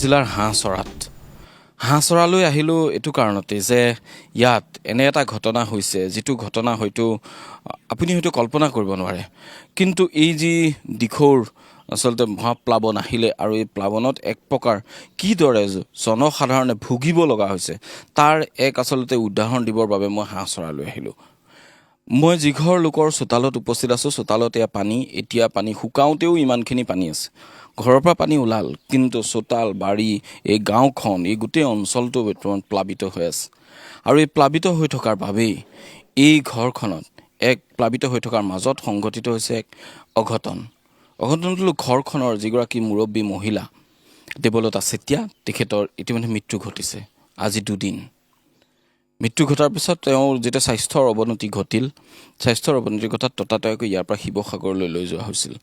জিলাৰ হাঁহ চৰালৈ আহিলোঁ এইটো কাৰণতে যে ইয়াত এনে এটা ঘটনা হৈছে যিটো ঘটনা হয়তো আপুনি হয়তো কল্পনা কৰিব নোৱাৰে। কিন্তু এই যি দিখৌৰ আচলতে মহাপ্লাৱন আহিলে আৰু এই প্লাৱনত এক প্ৰকাৰ কিদৰে জনসাধাৰণে ভুগিব লগা হৈছে তাৰ এক আচলতে উদাহৰণ দিবৰ বাবে মই হাঁহ চৰালৈ আহিলোঁ। মই যিঘৰ লোকৰ চোতালত উপস্থিত আছোঁ, চোতালত এয়া পানী, এতিয়া পানী শুকাওঁতেও ইমানখিনি পানী আছে। ঘৰৰ পৰা পানী ওলাল, কিন্তু চোতাল বাৰী এই গাঁওখন এই গোটেই অঞ্চলটো বৰ্তমান প্লাবিত হৈ আছে। আৰু এই প্লাবিত হৈ থকাৰ বাবেই এই ঘৰখনত প্লাবিত হৈ থকাৰ মাজত সংঘটিত হৈছে এক অঘটনটো ঘৰখনৰ যিগৰাকী মুৰব্বী মহিলা দেৱলতা চেতিয়া, তেখেতৰ ইতিমধ্যে মৃত্যু ঘটিছে আজি 2 দিন। মৃত্যু ঘটাৰ পিছত তেওঁৰ যেতিয়া স্বাস্থ্যৰ অৱনতি ঘটাত ততাতয়াকৈ ইয়াৰ পৰা শিৱসাগৰলৈ লৈ যোৱা হৈছিল।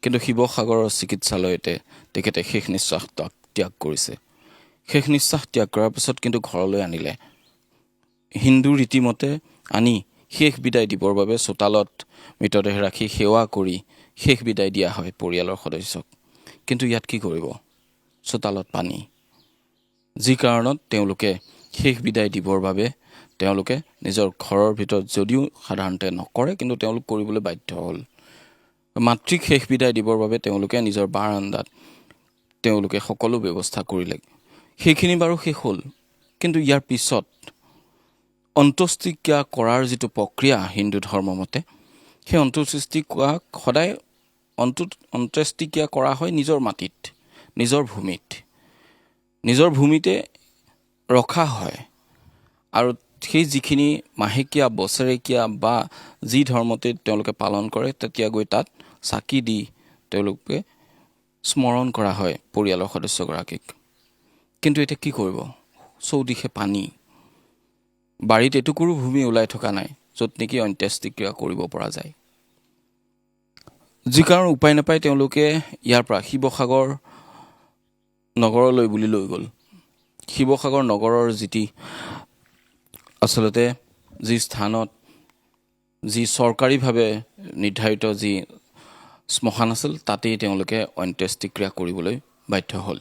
কিন্তু শিৱসাগৰৰ চিকিৎসালয়তে তেখেতে শেষ নিশ্বাস ত্যাগ কৰিছে। শেষ নিশ্বাস ত্যাগ কৰাৰ পিছত কিন্তু ঘৰলৈ আনিলে। হিন্দু ৰীতিমতে আনি শেষ বিদায় দিবৰ বাবে চোতালত মৃতদেহ ৰাখি সেৱা কৰি শেষ বিদায় দিয়া হয় পৰিয়ালৰ সদস্যক। কিন্তু ইয়াত কি কৰিব? চোতালত পানী, যি কাৰণত তেওঁলোকে শেষ বিদায় দিবৰ বাবে তেওঁলোকে নিজৰ ঘৰৰ ভিতৰত যদিও সাধাৰণতে নকৰে, কিন্তু তেওঁলোক কৰিবলৈ বাধ্য হ'ল। মাতৃক শেষ বিদায় দিবৰ বাবে তেওঁলোকে নিজৰ বাৰান্দাত তেওঁলোকে সকলো ব্যৱস্থা কৰিলে। সেইখিনি বাৰু শেষ হ'ল, কিন্তু ইয়াৰ পিছত অন্ত্যেষ্টিক্ৰিয়া কৰাৰ যিটো প্ৰক্ৰিয়া হিন্দু ধৰ্ম মতে, সেই সদায় অন্ত্যেষ্টিক্ৰিয়া কৰা হয় নিজৰ মাটিত, নিজৰ ভূমিতে ৰখা হয়। আৰু সেই যিখিনি মাহেকীয়া, বছৰেকীয়া বা যি ধৰ্মতে তেওঁলোকে পালন কৰে, তেতিয়া গৈ তাত চাকি দি তেওঁলোকে স্মৰণ কৰা হয় পৰিয়ালৰ সদস্যগৰাকীক। কিন্তু এতিয়া কি কৰিব? চৌদিশে পানী, বাৰীত এটুকুৰো ভূমি ওলাই থকা নাই য'ত নেকি অন্ত্যেষ্টিক্ৰিয়া কৰিব পৰা যায়। যি কাৰণ উপায় নাপায় তেওঁলোকে ইয়াৰ পৰা শিৱসাগৰ নগৰলৈ বুলি লৈ গ'ল। শিৱসাগৰ নগৰৰ আচলতে যি স্থানত যি চৰকাৰীভাৱে নিৰ্ধাৰিত যি শ্মশান আছিল, তাতেই তেওঁলোকে অন্ত্যেষ্টিক্ৰিয়া কৰিবলৈ বাধ্য হ'ল।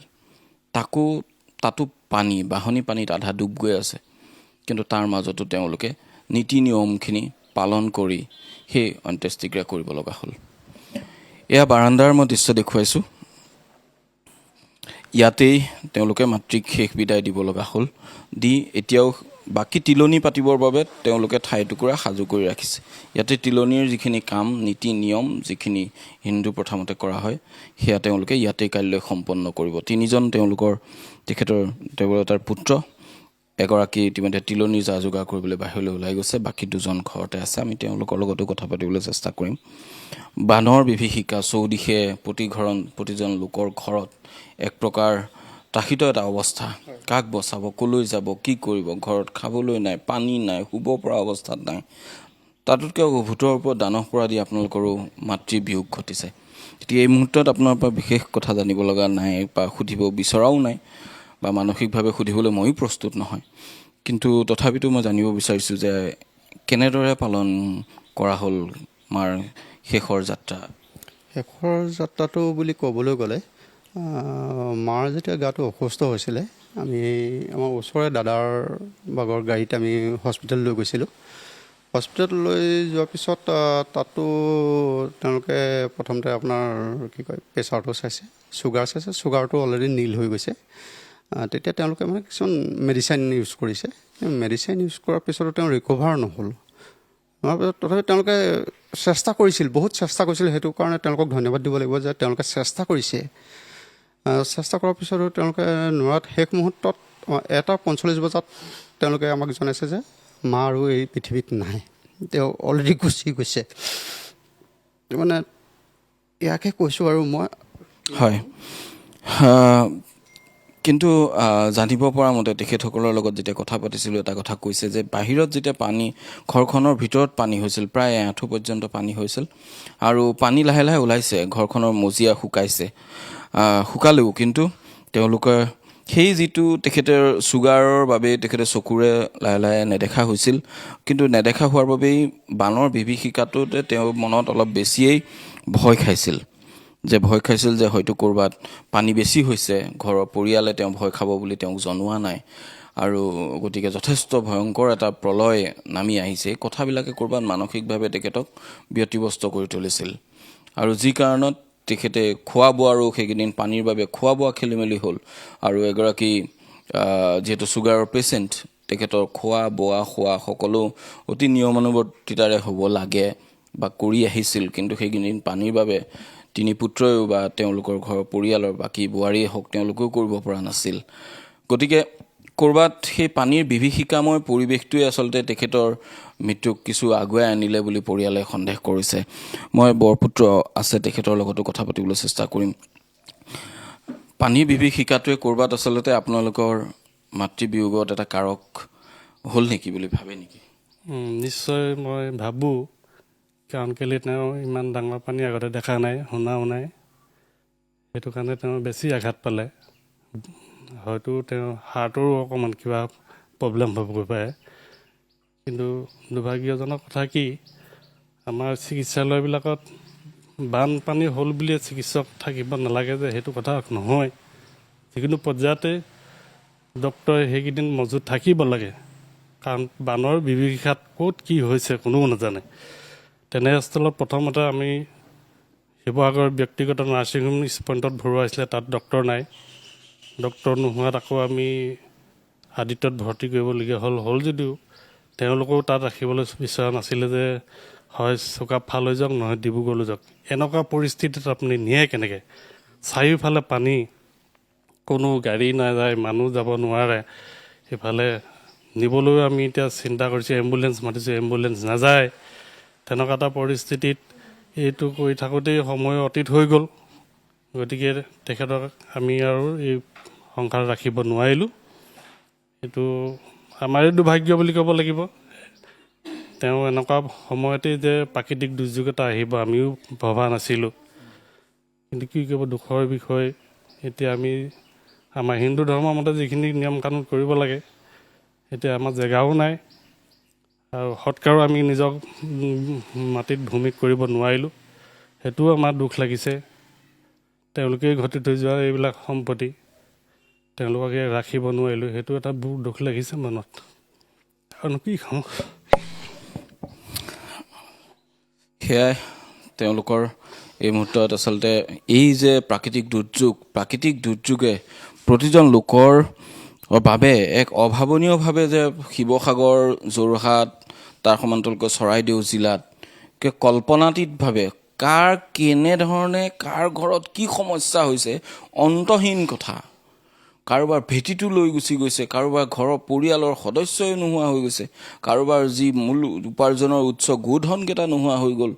তাতো পানী, বাঢ়নী পানীত আধা ডুব গৈ আছে। কিন্তু তাৰ মাজতো তেওঁলোকে নীতি নিয়মখিনি পালন কৰি সেই অন্ত্যেষ্টিক্ৰিয়া কৰিব লগা হ'ল। এয়া বাৰান্দাৰ মই দৃশ্য দেখুৱাইছোঁ। ইয়াতেই তেওঁলোকে মাতৃক শেষ বিদায় দিব লগা হ'ল। এতিয়াও বাকী তিলনি পাতিবৰ বাবে তেওঁলোকে ঠাই টুকুৰা সাজু কৰি ৰাখিছে। ইয়াতে তিলনিৰ যিখিনি কাম, নীতি নিয়ম যিখিনি হিন্দু প্ৰথামতে কৰা হয়, সেয়া তেওঁলোকে ইয়াতেই কাইলৈ সম্পন্ন কৰিব। 3জন তেখেতৰ দেৱলতাৰ পুত্ৰ, এগৰাকী ইতিমধ্যে তিলনিৰ যা যোগাৰ কৰিবলৈ বাহিৰলৈ ওলাই গৈছে, বাকী 2জন ঘৰতে আছে। আমি তেওঁলোকৰ লগতো কথা পাতিবলৈ চেষ্টা কৰিম। বানৰ বিভীষিকা চৌদিশে, প্ৰতিজন লোকৰ ঘৰত এক প্ৰকাৰ ত্ৰাসিত এটা অৱস্থা। কাক বচাব, কলৈ যাব, কি কৰিব? ঘৰত খাবলৈ নাই, পানী নাই, শুব পৰা অৱস্থাত নাই। তাতোতকৈ ভূতৰ ওপৰত দানহ পৰা দি আপোনালোকৰো মাতৃ বিয়োগ ঘটিছে। গতিকে এই মুহূৰ্তত আপোনাৰ পৰা বিশেষ কথা জানিব লগা নাই বা সুধিব বিচৰাও নাই, বা মানসিকভাৱে সুধিবলৈ ময়ো প্ৰস্তুত নহয়। কিন্তু তথাপিতো মই জানিব বিচাৰিছোঁ যে কেনেদৰে পালন কৰা হ'ল মাৰ শেষৰ যাত্ৰাটো বুলি ক'বলৈ গ'লে, মাৰ যেতিয়া গাটো অসুস্থ হৈছিলে, আমি আমাৰ ওচৰৰে দাদাৰ ভাগৰ গাড়ীত আমি হস্পিটেল লৈ গৈছিলোঁ। হস্পিটেল লৈ যোৱাৰ পিছত তাতো তেওঁলোকে প্ৰথমতে আপোনাৰ প্ৰেছাৰটো চাইছে, চুগাৰটো অলৰেডি নীল হৈ গৈছে। তেতিয়া তেওঁলোকে কিছুমান মেডিচাইন ইউজ কৰিছে। মেডিচাইন ইউজ কৰাৰ পিছতো তেওঁ ৰিকভাৰ নহ'ল। তথাপি তেওঁলোকে বহুত চেষ্টা কৰিছিল। সেইটো কাৰণে তেওঁলোকক ধন্যবাদ দিব লাগিব যে তেওঁলোকে চেষ্টা কৰিছে। চেষ্টা কৰাৰ পিছতো তেওঁলোকে নোৱাৰাত শেষ মুহূৰ্তত 1:45 বজাত তেওঁলোকে আমাক জনাইছে যে মা আৰু এই পৃথিৱীত নাই, তেওঁ অলৰেডি গুচি গৈছে। ইয়াকে কৈছোঁ আৰু মই। হয়, কিন্তু জানিব পৰা মতে তেখেতসকলৰ লগত যেতিয়া কথা পাতিছিলোঁ, এটা কথা কৈছে যে বাহিৰত যেতিয়া ঘৰখনৰ ভিতৰত পানী হৈছিল, প্ৰায় আঁঠু পৰ্যন্ত পানী হৈছিল, আৰু পানী লাহে লাহে ওলাইছে, ঘৰখনৰ মজিয়া শুকালেও কিন্তু তেওঁলোকে সেই যিটো তেখেতৰ চুগাৰৰ বাবে তেখেতে চকুৰে লাহে লাহে নেদেখা হৈছিল। কিন্তু নেদেখা হোৱাৰ বাবেই বানৰ বিভীষিকাটোতে তেওঁ মনত অলপ বেছিয়েই ভয় খাইছিল। যে ভয় খাইছিল যে হয়তো ক'ৰবাত পানী বেছি হৈছে, ঘৰৰ পৰিয়ালে তেওঁ ভয় খাব বুলি তেওঁক জনোৱা নাই, আৰু গতিকে যথেষ্ট ভয়ংকৰ এটা প্ৰলয় নামি আহিছে। এই কথাবিলাকে ক'ৰবাত মানসিকভাৱে তেখেতক ব্যতিব্যস্ত কৰি তুলিছিল, আৰু যি কাৰণত তেখেতে খোৱা বোৱাৰো সেইকেইদিন পানীৰ বাবে খোৱা বোৱা খেলি মেলি হ'ল, আৰু এগৰাকী যিহেতু ছুগাৰৰ পেচেণ্ট, তেখেতৰ খোৱা বোৱা খোৱা সকলো অতি নিয়মানুৱৰ্তিতাৰে হ'ব লাগে বা কৰি আহিছিল, কিন্তু সেইকেইদিন পানীৰ বাবে তিনি পুত্ৰয়ো বা তেওঁলোকৰ ঘৰৰ পৰিয়ালৰ বাকী বোৱাৰীয়ে হওক তেওঁলোকেও কৰিব পৰা নাছিল। গতিকে ক'ৰবাত সেই পানীৰ বিভীষিকাময় পৰিৱেশটোৱে আচলতে তেখেতৰ মৃত্যুক কিছু আগুৱাই আনিলে বুলি পৰিয়ালে সন্দেহ কৰিছে। মই বৰপুত্ৰ আছে, তেখেতৰ লগতো কথা পাতিবলৈ চেষ্টা কৰিম। পানীৰ বিভীষিকাটোৱে ক'ৰবাত আচলতে আপোনালোকৰ মাতৃবিয়োগত এটা কাৰক হ'ল নেকি বুলি ভাবে নেকি? নিশ্চয় মই ভাবোঁ, কাৰণ কেলৈ তেওঁ ইমান ডাঙৰ পানী আগতে দেখা নাই, শুনাও নাই, সেইটো কাৰণে তেওঁ বেছি আঘাত পালে। হয়তো তেওঁ হাৰ্টৰো অকণমান কিবা প্ৰব্লেম হ'বগৈ পাৰে। কিন্তু দুৰ্ভাগ্যজনক কথা কি, আমাৰ চিকিৎসালয়বিলাকত বানপানী হ'ল বুলিয়ে চিকিৎসক থাকিব নালাগে যে সেইটো কথা নহয়। যিকোনো পৰ্যায়তে ডক্তৰে সেইকেইদিন মজুত থাকিব লাগে, কাৰণ বানৰ বিভীষিকাত ক'ত কি হৈছে কোনেও নাজানে। তেনেস্থলত প্ৰথমতে আমি শিৱসাগৰ ব্যক্তিগত নাৰ্ছিং হোম পইণ্টত ভৰোৱা হৈছিলে, তাত ডক্তৰ নাই। ডক্তৰ নোহোৱাত আকৌ আমি আদিত্যত ভৰ্তি কৰিবলগীয়া হ'ল যদিও তেওঁলোকেও তাত ৰাখিবলৈ বিচৰা নাছিলে, যে হয় চুকাফা লৈ যাওক নহয় ডিব্ৰুগড়লৈ যাওক। এনেকুৱা পৰিস্থিতিত আপুনি নিয়ে কেনেকৈ? চাৰিওফালে পানী, কোনো গাড়ী নাযায়, মানুহ যাব নোৱাৰে। সেইফালে নিবলৈও আমি এতিয়া চিন্তা কৰিছোঁ, এম্বুলেঞ্চ মাতিছোঁ, এম্বুলেঞ্চ নাযায়। তেনেকুৱা এটা পৰিস্থিতিত এইটো কৰি থাকোঁতেই সময় অতীত হৈ গ'ল। গতিকে তেখেতক আমি আৰু এই সংসাৰ ৰাখিব নোৱাৰিলোঁ। এইটো আমাৰে দুৰ্ভাগ্য বুলি ক'ব লাগিব। তেওঁ এনেকুৱা সময়তেই যে প্ৰাকৃতিক দুৰ্যোগ এটা আহিব আমিও ভবা নাছিলোঁ। কিন্তু কি কৰিব, দুখৰ বিষয়। এতিয়া আমি আমাৰ হিন্দু ধৰ্মৰ মতে যিখিনি নিয়ম কানুন কৰিব লাগে, এতিয়া আমাৰ জেগাও নাই, আৰু সৎকাৰো আমি নিজক মাটিত ভূমিত কৰিব নোৱাৰিলোঁ। সেইটোও আমাৰ দুখ লাগিছে। তেওঁলোকেই ঘটি থৈ যোৱা এইবিলাক সম্পত্তি তেওঁলোককে ৰাখিব নোৱাৰিলোঁ, সেইটো এটা বহুত দুখ লাগিছে মনত। আৰু কি খাওঁ। সেয়াই তেওঁলোকৰ এই মুহূৰ্তত আচলতে এই যে প্ৰাকৃতিক দুৰ্যোগে প্ৰতিজন লোকৰ বাবে এক অভাৱনীয়ভাৱে যে শিৱসাগৰ, যোৰহাট, তাৰ সমান্তৰালকৈ চৰাইদেউ জিলাত কল্পনাতীতভাৱে কাৰ কেনেধৰণে কাৰ ঘৰত কি সমস্যা হৈছে অন্তহীন কথা। কাৰোবাৰ ভেটিটো লৈ গুচি গৈছে, কাৰোবাৰ ঘৰৰ পৰিয়ালৰ সদস্যই নোহোৱা হৈ গৈছে, কাৰোবাৰ যি মূল উপাৰ্জনৰ উৎস গোধনকেইটা নোহোৱা হৈ গ'ল,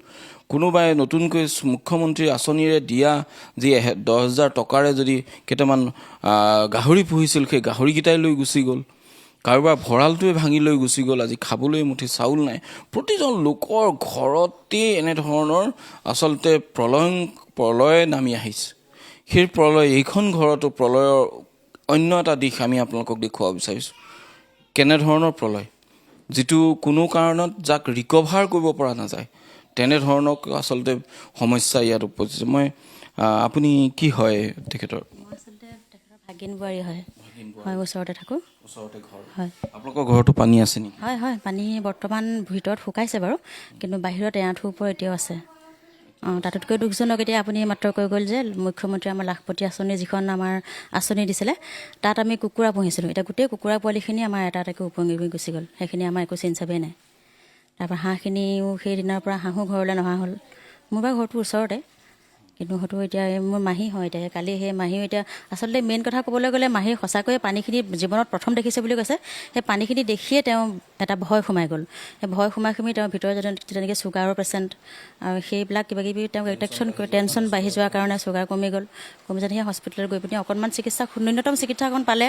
কোনোবাই নতুনকৈ মুখ্যমন্ত্ৰীৰ আঁচনিৰে দিয়া যি 10,000 টকাৰে যদি কেইটামান গাহৰি পুহিছিল, সেই গাহৰিকেইটাই লৈ গুচি গ'ল, কাৰোবাৰ ভঁৰালটোৱে ভাঙি লৈ গুচি গ'ল, আজি খাবলৈ মুঠি চাউল নাই। প্ৰতিজন লোকৰ ঘৰতেই এনেধৰণৰ আচলতে প্ৰলয় নামি আহিছে। সেই প্ৰলয়, এইখন ঘৰতো প্ৰলয়ৰ অন্য এটা দিশ আমি আপোনালোকক দেখুৱাব বিচাৰিছোঁ। কেনেধৰণৰ প্ৰলয়, যিটো কোনো কাৰণত যাক ৰিকভাৰ কৰিব পৰা নাযায়, তেনেধৰণৰ আচলতে সমস্যা ইয়াত উপজিছে। আপুনি কি হয় তেখেতৰ? মই আচলতে তেখেতৰ ভাগিন বোৱাৰী হয়, ওচৰতে থাকোঁ। ওচৰতে ঘৰ? হয় আপোনালোকৰ ঘৰতো পানী আছে নেকি? হয়, পানী বৰ্তমান ভিতৰত শুকাইছে বাৰু, কিন্তু বাহিৰত এআঁঠুৰ ওপৰত এতিয়াও আছে। তাতোতকৈ দুখজনক, এতিয়া আপুনি মাত্ৰ কৈ গ'ল যে মুখ্যমন্ত্ৰী আমাৰ লাখপতি আঁচনি, যিখন আমাৰ আঁচনি দিছিলে, তাত আমি কুকুৰা পুহিছিলোঁ। এতিয়া গোটেই কুকুৰা পোৱালিখিনি আমাৰ এটা এটাকৈ উপঙি গুচি গ'ল, সেইখিনি আমাৰ একো চিন চাবেই নাই। তাৰপৰা হাঁহখিনিও সেই দিনৰ পৰা হাঁহো ঘৰলৈ নহা হ'ল। মোৰ বাৰু ঘৰটো ওচৰতে, কিন্তু হয়তো এতিয়া মোৰ মাহী হয়। এতিয়া কালি সেই মাহীও এতিয়া আচলতে মেইন কথা ক'বলৈ গ'লে মাহী সঁচাকৈয়ে পানীখিনি জীৱনত প্ৰথম দেখিছে বুলি কৈছে। সেই পানীখিনি দেখিয়ে তেওঁ এটা ভয় সোমাই গ'ল। সেই ভয় সোমাই তেওঁৰ ভিতৰত যেনেকৈ ছুগাৰৰ পেচেণ্ট, আৰু সেইবিলাক কিবাকিবি তেওঁক টেনশ্যন বাঢ়ি যোৱাৰ কাৰণে ছুগাৰ কমি যাওঁতে সেই হস্পিটেলত গৈ পিনি অকণমান ন্যূনতম চিকিৎসা অকণ পালে।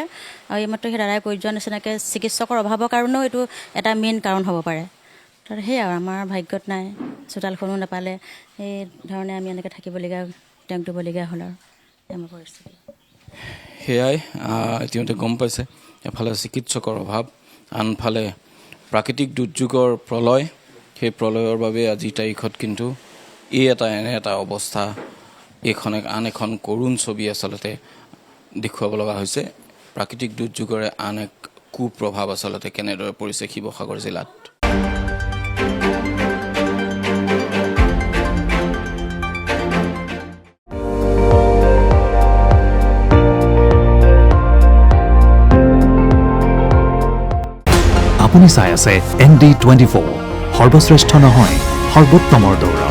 আৰু এইমাত্ৰ সেই দাদাই কৈ যোৱা নিচিনাকৈ চিকিৎসকৰ অভাৱৰ কাৰণেও এইটো এটা মেইন কাৰণ হ'ব পাৰে। তাৰ সেয়াই আৰু আমাৰ ভাগ্যত নাই, চোতালখনো নাপালে, সেই ধৰণে আমি এনেকৈ থাকিবলগীয়া, তেওঁক দিবলগীয়া হ'ল। আৰু আমাৰ পৰিস্থিতি সেয়াই ইতিমধ্যে গম পাইছে। এফালে চিকিৎসকৰ অভাৱ, আনফালে প্ৰাকৃতিক দুৰ্যোগৰ প্ৰলয়। সেই প্ৰলয়ৰ বাবে আজিৰ তাৰিখত কিন্তু এনে এটা অৱস্থা এইখন আন এখন কৰুণ ছবি আচলতে দেখুৱাব লগা হৈছে প্ৰাকৃতিক দুৰ্যোগৰে আন এক কুপ্ৰভাৱ আচলতে কেনেদৰে পৰিছে শিৱসাগৰ জিলাত। আপুনি চাই আছে ND24 সৰ্বশ্ৰেষ্ঠ নহয় সৰ্বোত্তমৰ দৌৰা।